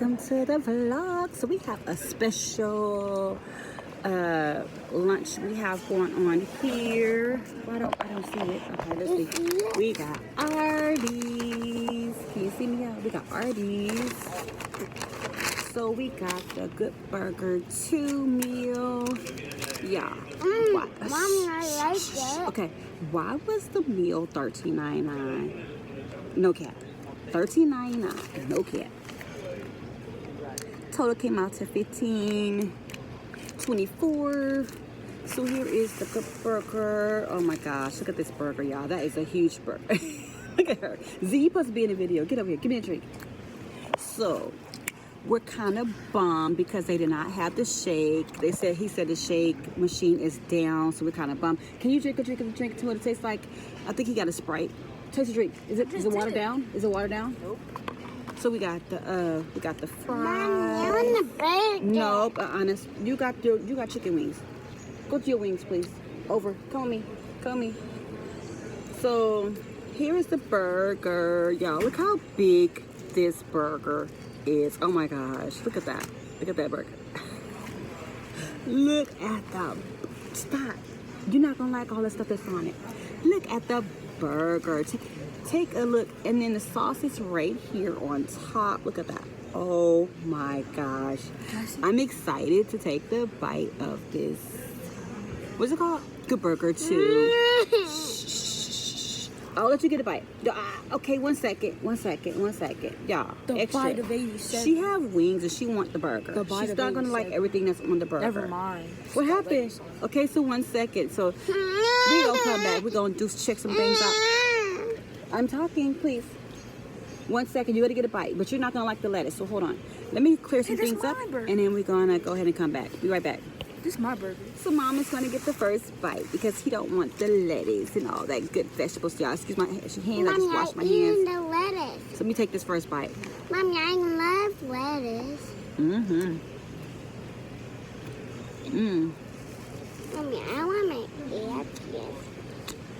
welcome to the vlog. So we have a special lunch we have going on here. I don't see it. Okay, let's see. We got Arby's. Can you see me out? We got Arby's. So we got the Good Burger 2 meal. Yeah. Mommy, I like it. Okay. Why was the meal $13.99? No cap. $13.99. No cap. Total came out to $15.24. So here is the Good Burger. Oh my gosh, look at this burger, y'all. That is a huge burger. Look at her. Z, you supposed to be in the video. Get over here. Give me a drink. So we're kind of bummed because they did not have the shake. He said the shake machine is down, so we're kind of bummed. Can you drink a drink to what it tastes like? I think he got a Sprite. Taste a drink. Is it watered down? Is it watered down? Nope. So we got the fries. Mom, you want the burger? Nope, honest. You got chicken wings. Go to your wings, please. Over. Come with me. Come with me. So here is the burger. Y'all, look how big this burger is. Oh my gosh. Look at that. Look at that burger. Look at the stop. You're not gonna like all the stuff that's on it. Look at the burger. Take a look, and then the sauce is right here on top. Look at that. Oh my gosh. I'm excited to take the bite of this. What's it called? Good Burger 2. I'll let you get a bite. Okay, one second. Y'all, The bite of 87. She have wings and she want the burger. She's not gonna like everything that's on the burger. Never mind. What happened? Okay, so 1 second. So we gonna come back. We're gonna check some things out. I'm talking, please. 1 second. You gotta get a bite, but you're not gonna like the lettuce. So hold on. Let me clear some things up, and then we're gonna go ahead and come back. Be right back. This is my burger. So mom is gonna get the first bite because he don't want the lettuce and all that good vegetables. Y'all, excuse my hands. I just washed my hands. The lettuce. So let me take this first bite. Mommy, I love lettuce. Mommy, I want my earpiece.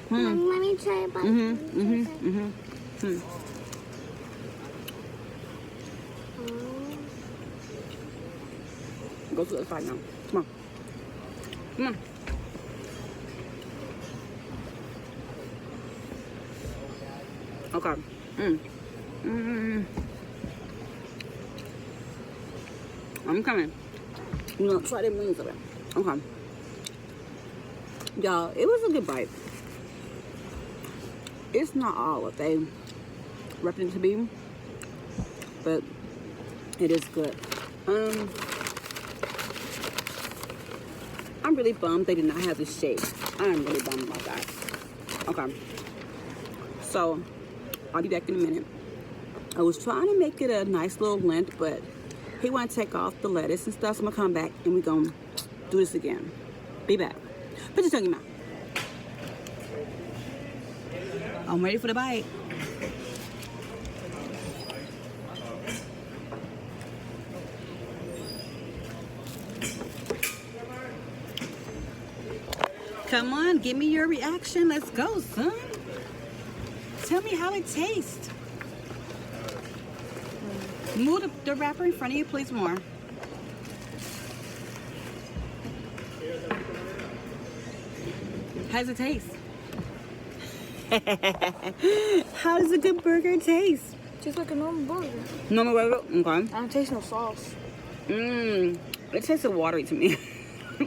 Mommy, let me try a bite. Go to the other side now. Come on. Come on. Okay. I'm coming. You know, try them wings of it. Okay. Y'all, it was a good bite. It's not all what they represent to be, but it is good. I'm really bummed they did not have the shake. I'm really bummed about that. Okay. So, I'll be back in a minute. I was trying to make it a nice little length, but he want to take off the lettuce and stuff, so I'm going to come back and we're going to do this again. Be back. Put your tongue in your mouth. I'm ready for the bite. Come on, give me your reaction. Let's go, son. Tell me how it tastes. Move the wrapper in front of you, please, more. How does it taste? How does a Good Burger taste? Tastes like a normal burger. Normal burger? Okay. I don't taste no sauce. It tastes watery to me. I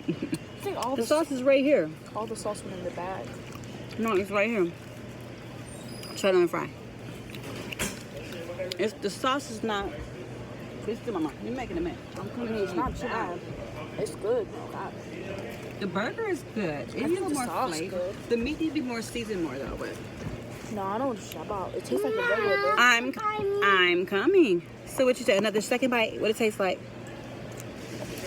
think all The sauce is right here. all the sauce went in the bag. No, it's right here. Try it on the fry. The sauce is not. It's still my mom. You're making a mess. I'm coming in. It's not bad. It's good. God. The burger is good. It I needs think the more sauce flavor. good. The meat needs to be more seasoned more though. But No, I don't want to shop out. It tastes like a regular burger. I'm coming. So what you say? Another second bite. What it tastes like?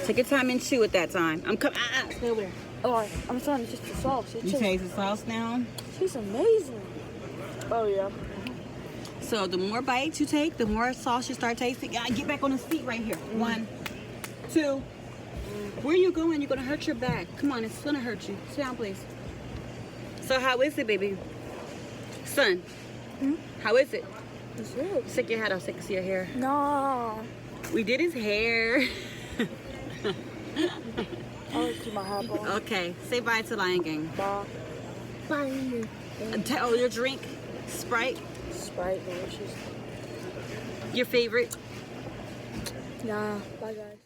Take your time and chew at that time. I'm coming. Stay over there. Oh, I'm sorry. It's just the sauce. You taste the sauce now. It tastes amazing. Oh yeah. So the more bites you take, the more sauce you start tasting. Get back on the seat right here. 1, 2. Where are you going? You're going to hurt your back. Come on, it's going to hurt you. Sit down, please. So how is it, baby? Son, how is it? It's good. Stick your head out so I can see your hair. No. We did his hair. I'll keep my hat on. Okay, say bye to Lion Gang. Bye. Bye. Tell your drink, Sprite, Sprite, delicious. your favorite. Yeah. Bye, guys.